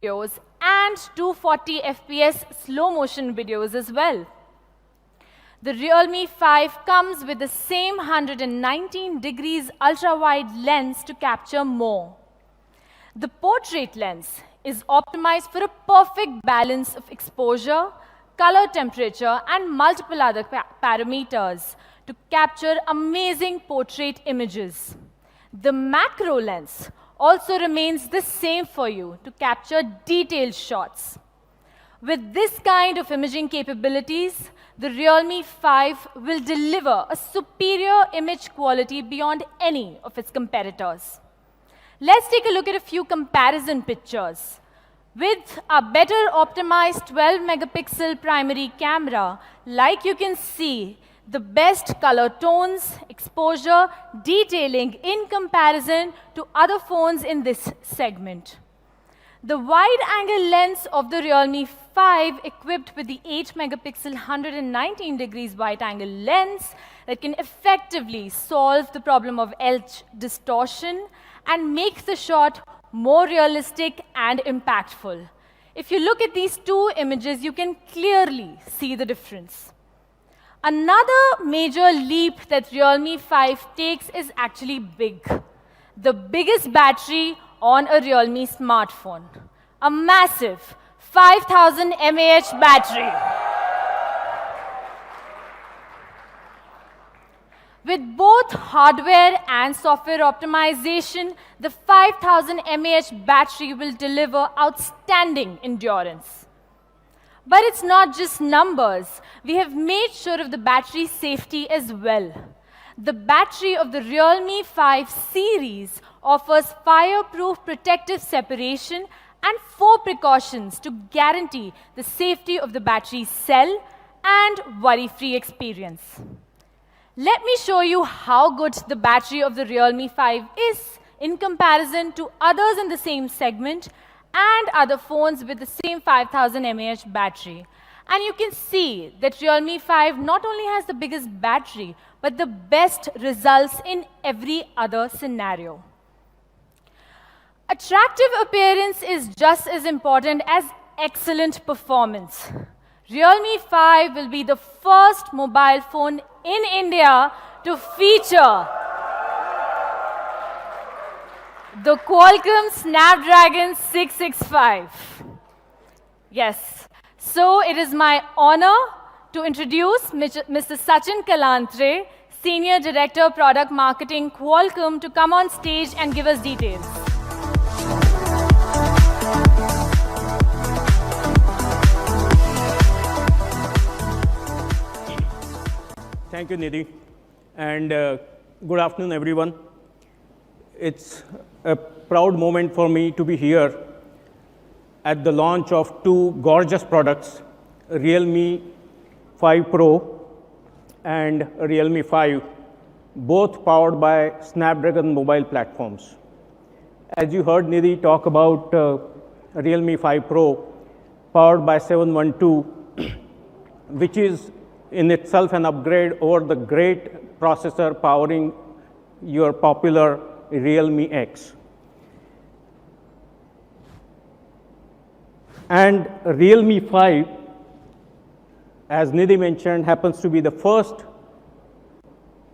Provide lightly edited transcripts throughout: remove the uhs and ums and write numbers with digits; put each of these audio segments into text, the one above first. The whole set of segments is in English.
videos and 240 FPS slow motion videos as well. The Realme 5 comes with the same 119 degrees ultra-wide lens to capture more. The portrait lens is optimized for a perfect balance of exposure, color temperature, and multiple other parameters to capture amazing portrait images. The macro lens also remains the same for you to capture detailed shots. With this kind of imaging capabilities, the Realme 5 will deliver a superior image quality beyond any of its competitors. Let's take a look at a few comparison pictures. With a better optimized 12-megapixel primary camera, like you can see, the best color tones, exposure, detailing in comparison to other phones in this segment. The wide-angle lens of the Realme 5, equipped with the 8-megapixel 119 degrees wide-angle lens that can effectively solve the problem of edge distortion and make the shot more realistic and impactful. If you look at these two images, you can clearly see the difference. Another major leap that Realme 5 takes is actually big. The biggest battery on a Realme smartphone. A massive 5000 mAh battery. With both hardware and software optimization, the 5000 mAh battery will deliver outstanding endurance. But it's not just numbers. We have made sure of the battery safety as well. The battery of the Realme 5 series offers fireproof protective separation and 4 precautions to guarantee the safety of the battery cell and worry-free experience. Let me show you how good the battery of the Realme 5 is in comparison to others in the same segment and other phones with the same 5000 mAh battery. And you can see that Realme 5 not only has the biggest battery, but the best results in every other scenario. Attractive appearance is just as important as excellent performance. Realme 5 will be the first mobile phone in India to feature the Qualcomm Snapdragon 665. Yes, so it is my honor to introduce Mr. Sachin Kalantre, Senior Director, Product Marketing, Qualcomm, to come on stage and give us details. Thank you, Nidhi, and good afternoon, everyone. It's a proud moment for me to be here at the launch of two gorgeous products, Realme 5 Pro and Realme 5, both powered by Snapdragon mobile platforms. As you heard Nidhi talk about Realme 5 Pro, powered by 712, which is in itself an upgrade over the great processor powering your popular Realme X. And Realme 5, as Nidhi mentioned, happens to be the first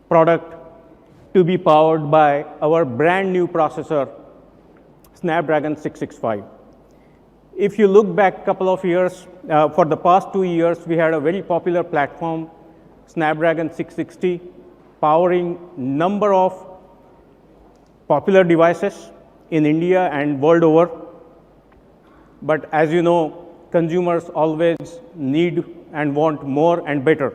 product to be powered by our brand new processor, Snapdragon 665. If you look back a couple of years, for the past 2 years, we had a very popular platform, Snapdragon 660, powering number of popular devices in India and world over. But as you know, consumers always need and want more and better.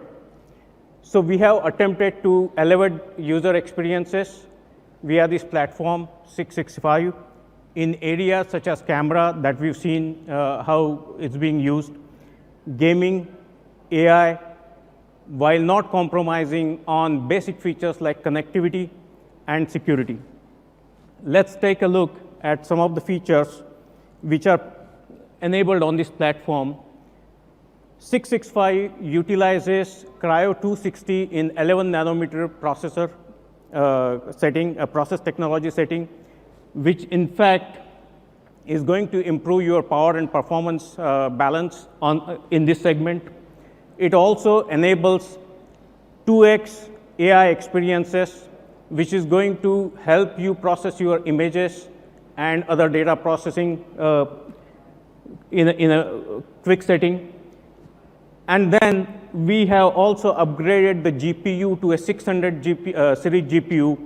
So we have attempted to elevate user experiences via this platform, 665, in areas such as camera that we've seen how it's being used, gaming, AI, while not compromising on basic features like connectivity and security. Let's take a look at some of the features which are enabled on this platform. 665 utilizes Cryo 260 in 11 nanometer processor setting, a process technology setting, which in fact is going to improve your power and performance balance in this segment. It also enables 2x AI experiences, which is going to help you process your images and other data processing in a quick setting. And then we have also upgraded the GPU to a 600 series GPU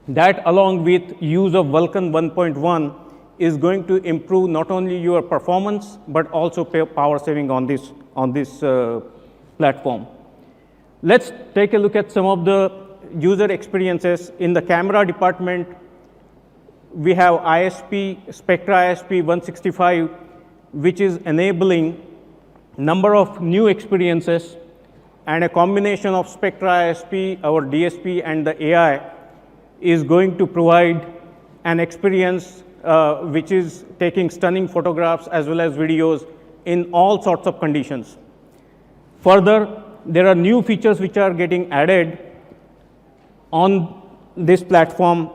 that, along with use of Vulkan 1.1, is going to improve not only your performance but also power saving on this platform. Let's take a look at some of the user experiences. In the camera department, we have ISP, Spectra ISP 165, which is enabling number of new experiences, and a combination of Spectra ISP, our DSP, and the AI is going to provide an experience which is taking stunning photographs as well as videos in all sorts of conditions. Further, there are new features which are getting added on this platform,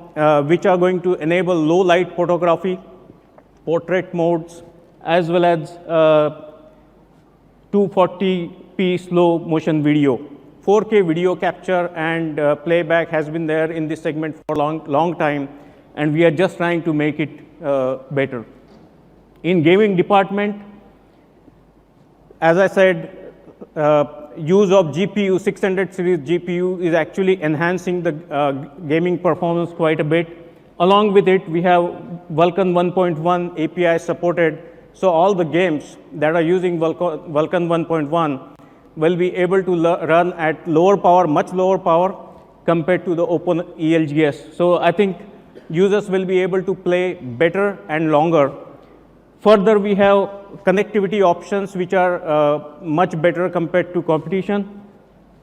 which are going to enable low light photography, portrait modes, as well as 240p slow motion video. 4K video capture and playback has been there in this segment for a long time, and we are just trying to make it better. In gaming department, as I said, use of GPU, 600 series GPU is actually enhancing the gaming performance quite a bit. Along with it, we have Vulkan 1.1 API supported, so all the games that are using Vulkan 1.1 will be able to run at lower power, much lower power compared to the open ELGS. So I think users will be able to play better and longer. Further, we have connectivity options which are much better compared to competition,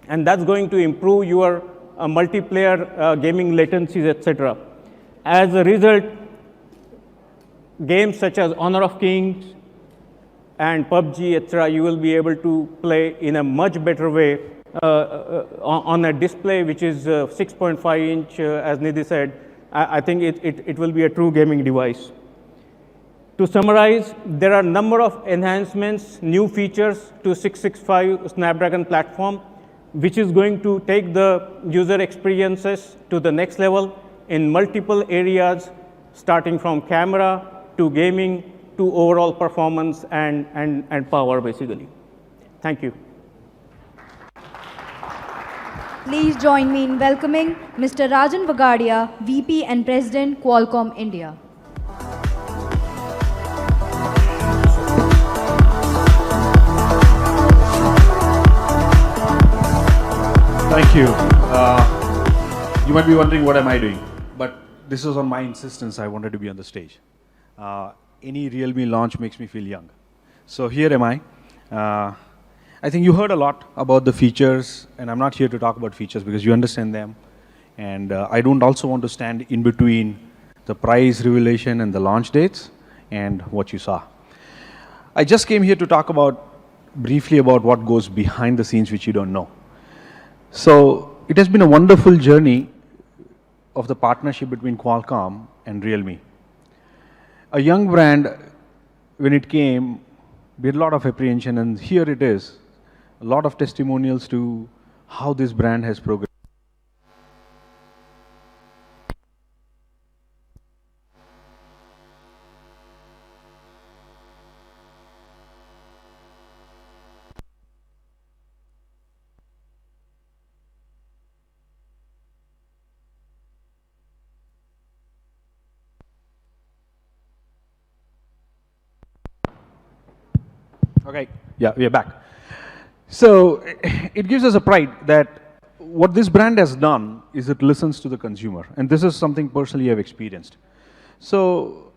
and that's going to improve your multiplayer gaming latencies, etc. As a result, games such as Honor of Kings and PUBG, etc., you will be able to play in a much better way on a display which is 6.5 inch, as Nidhi said. I think it will be a true gaming device. To summarize, there are a number of enhancements, new features to 665 Snapdragon platform, which is going to take the user experiences to the next level in multiple areas, starting from camera to gaming to overall performance and power, basically. Thank you. Please join me in welcoming Mr. Rajan Vagadia, VP and President, Qualcomm India. Thank you. You might be wondering what am I doing, but this was on my insistence. I wanted to be on the stage. Any Realme launch makes me feel young. So here am I. I think you heard a lot about the features, and I'm not here to talk about features because you understand them. And I don't also want to stand in between the price revelation and the launch dates and what you saw. I just came here to talk briefly about what goes behind the scenes which you don't know. So it has been a wonderful journey of the partnership between Qualcomm and Realme. A young brand, when it came, we had a lot of apprehension, and here it is, a lot of testimonials to how this brand has progressed. Okay, yeah, we are back. So it gives us a pride that what this brand has done is it listens to the consumer, and this is something personally I've experienced. So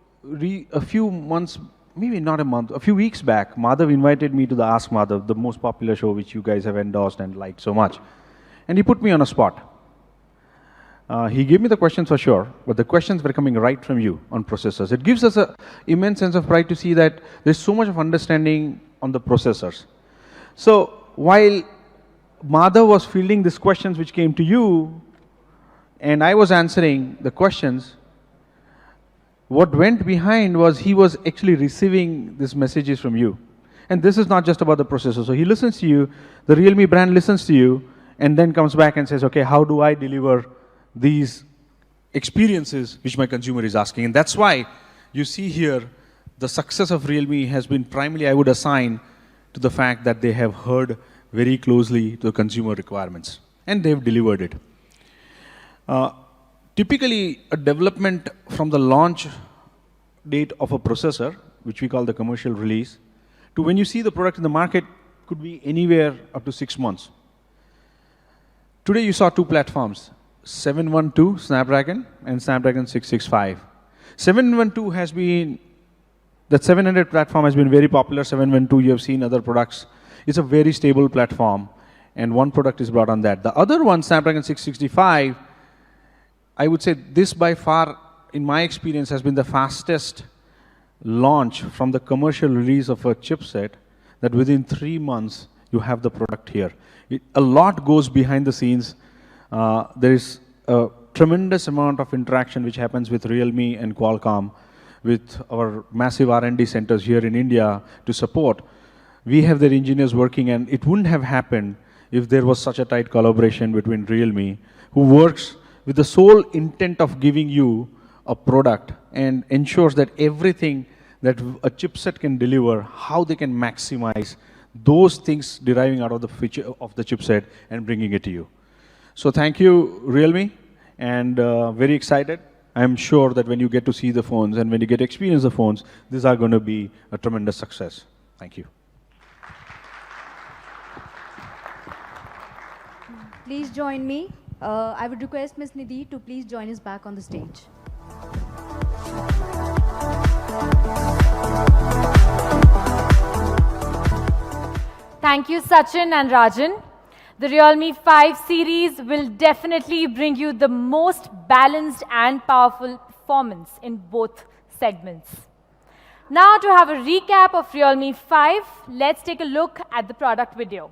a few months, maybe not a month, a few weeks back, Madhav invited me to the Ask Madhav, the most popular show which you guys have endorsed and liked so much. And he put me on a spot. He gave me the questions for sure, but the questions were coming right from you on processors. It gives us an immense sense of pride to see that there's so much of understanding on the processors. So while Madhav was fielding these questions which came to you, and I was answering the questions, what went behind was he was actually receiving these messages from you. And this is not just about the processor. So he listens to you, the Realme brand listens to you, and then comes back and says, okay, how do I deliver these experiences which my consumer is asking? And that's why you see here the success of Realme has been primarily, I would assign, to the fact that they have heard very closely to the consumer requirements, and they've delivered it. Typically, a development from the launch date of a processor, which we call the commercial release, to when you see the product in the market could be anywhere up to 6 months. Today you saw two platforms, 712 Snapdragon and Snapdragon 665. 712 has been, that 700 platform has been very popular. 712, you have seen other products. It's a very stable platform, and one product is brought on that. The other one, Snapdragon 665, I would say this by far, in my experience, has been the fastest launch from the commercial release of a chipset, that within 3 months you have the product here. A lot goes behind the scenes. There is a tremendous amount of interaction which happens with Realme and Qualcomm, with our massive R&D centers here in India to support. We have their engineers working, and it wouldn't have happened if there was such a tight collaboration between Realme, who works with the sole intent of giving you a product and ensures that everything that a chipset can deliver, how they can maximize those things deriving out of the feature of the chipset and bringing it to you. So thank you, Realme, and very excited. I'm sure that when you get to see the phones and when you get to experience the phones, these are going to be a tremendous success. Thank you. Please join me. I would request Ms. Nidhi to please join us back on the stage. Thank you, Sachin and Rajan. The Realme 5 series will definitely bring you the most balanced and powerful performance in both segments. Now, to have a recap of Realme 5, let's take a look at the product video.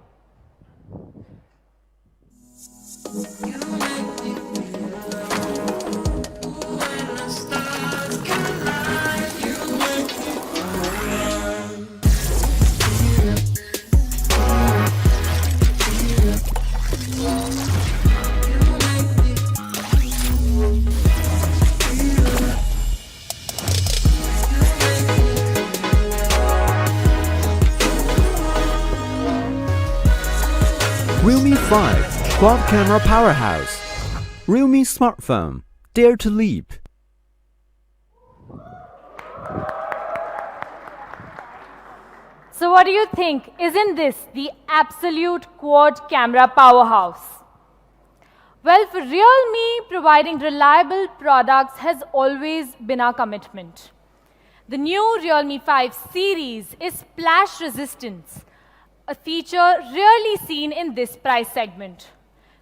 Realme 5 Quad Camera Powerhouse. Realme Smartphone. Dare to leap. So what do you think? Isn't this the absolute quad camera powerhouse? Well, for Realme, providing reliable products has always been our commitment. The new Realme 5 series is splash resistance, a feature rarely seen in this price segment.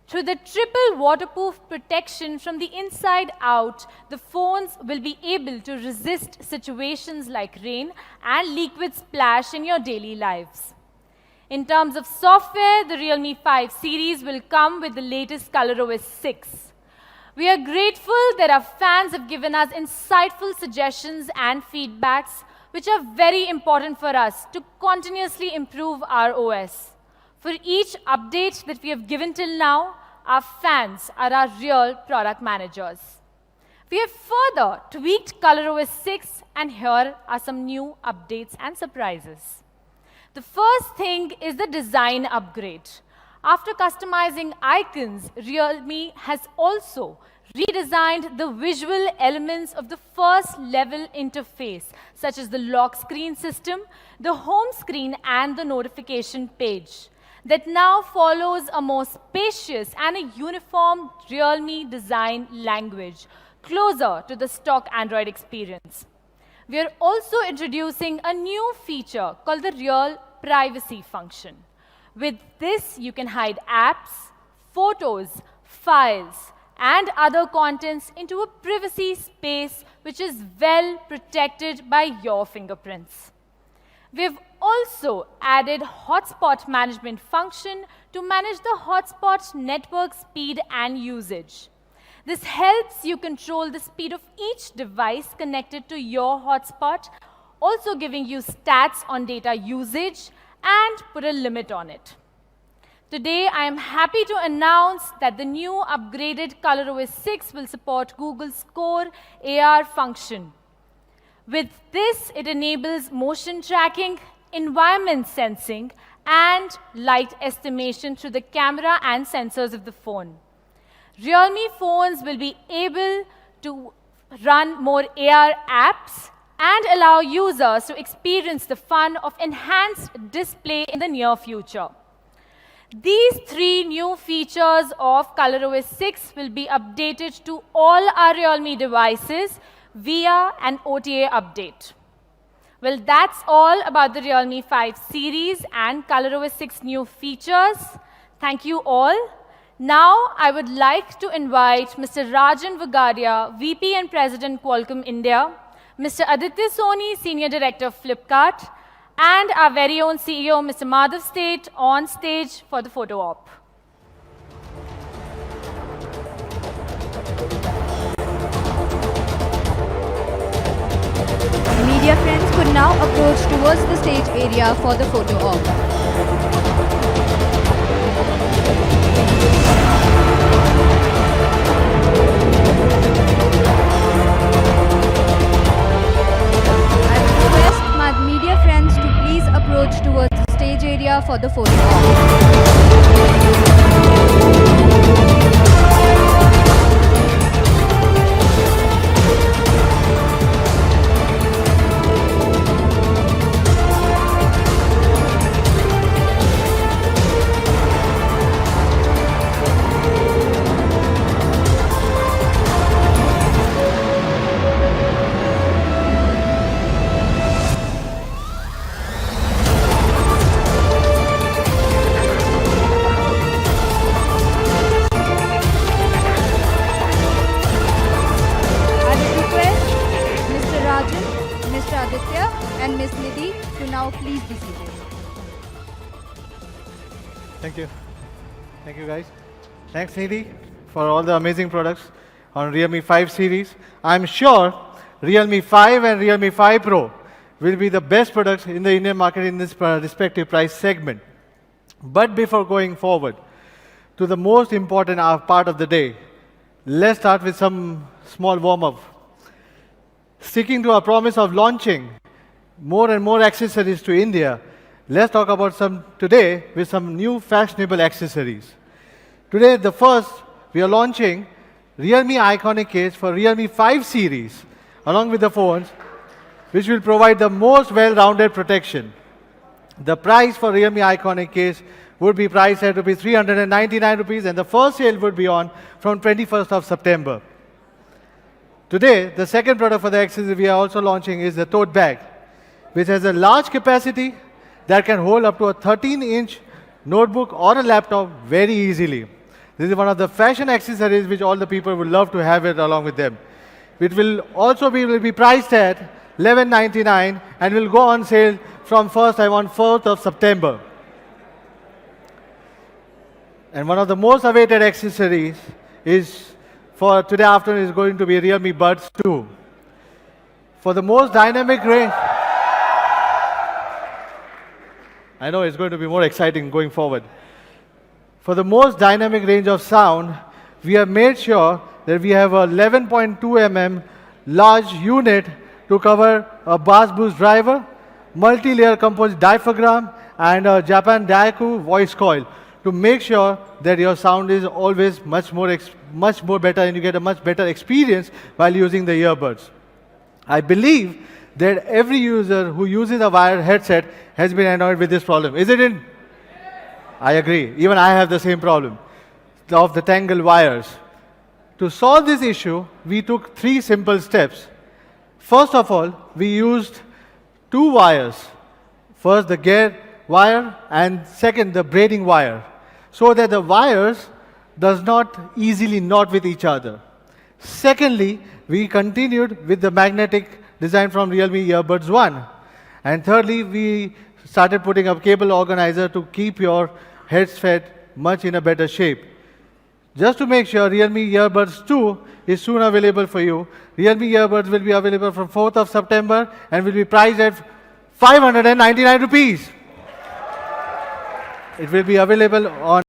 Through the triple waterproof protection from the inside out, the phones will be able to resist situations like rain and liquid splash in your daily lives. In terms of software, the Realme 5 series will come with the latest ColorOS 6. We are grateful that our fans have given us insightful suggestions and feedbacks, which are very important for us to continuously improve our OS. For each update that we have given till now, our fans are our real product managers. We have further tweaked ColorOS 6, and here are some new updates and surprises. The first thing is the design upgrade. After customizing icons, Realme has also redesigned the visual elements of the first level interface, such as the lock screen system, the home screen, and the notification page, that now follows a more spacious and a uniform Realme design language, closer to the stock Android experience. We are also introducing a new feature called the Real Privacy function. With this, you can hide apps, photos, files, and other contents into a privacy space which is well protected by your fingerprints. We've also added hotspot management function to manage the hotspot network speed and usage. This helps you control the speed of each device connected to your hotspot, also giving you stats on data usage and put a limit on it. Today, I am happy to announce that the new upgraded ColorOS 6 will support Google's core AR function. With this, it enables motion tracking, environment sensing, and light estimation through the camera and sensors of the phone. Realme phones will be able to run more AR apps and allow users to experience the fun of enhanced display in the near future. These 3 new features of ColorOS 6 will be updated to all our Realme devices via an OTA update. Well, that's all about the Realme 5 series and ColorOS 6 new features. Thank you all. Now, I would like to invite Mr. Rajan Vagadia, VP and President, Qualcomm India, Mr. Aditya Soni, Senior Director, Flipkart, and our very own CEO, Mr. Madhav State, on stage for the photo op. Media friends could now approach towards the stage area for the photo op. I would request my media friends to please approach towards the stage area for the photo op. I would request Mr. Rajan, Mr. Aditya, and Ms. Nidhi to now please be seated. Thank you. Thank you, guys. Thanks, Nidhi, for all the amazing products on Realme 5 series. I'm sure Realme 5 and Realme 5 Pro will be the best products in the Indian market in this respective price segment. But before going forward to the most important part of the day, let's start with some small warm-up. Sticking to our promise of launching more and more accessories to India, let's talk about some today with some new fashionable accessories. Today, the first, we are launching Realme Iconic Case for Realme 5 series, along with the phones, which will provide the most well-rounded protection. The price for Realme Iconic Case would be priced at rupees 399 rupees, and the first sale would be on from 21st of September. Today, the second product for the accessory we are also launching is the tote bag, which has a large capacity that can hold up to a 13-inch notebook or a laptop very easily. This is one of the fashion accessories which all the people would love to have it along with them. It will also be priced at $11.99 and will go on sale from 4th of September. And one of the most awaited accessories is for today afternoon is going to be Realme Buds 2. For the most dynamic range, I know it's going to be more exciting going forward. For the most dynamic range of sound, we have made sure that we have a 11.2 mm large unit to cover a bass boost driver, multi-layer composite diaphragm, and a Japan Daiku voice coil to make sure that your sound is always much more better and you get a much better experience while using the earbuds. I believe that every user who uses a wired headset has been annoyed with this problem. Is it in? I agree. Even I have the same problem of the tangled wires. To solve this issue, we took 3 simple steps. First of all, we used 2 wires. First, the gear wire, and second, the braiding wire, so that the wires does not easily knot with each other. Secondly, we continued with the magnetic design from Realme Earbuds 1. And thirdly, we started putting a cable organizer to keep your headset much in a better shape. Just to make sure, Realme Earbuds 2 is soon available for you. Realme Earbuds will be available from 4th of September and will be priced at 599 rupees. It will be available on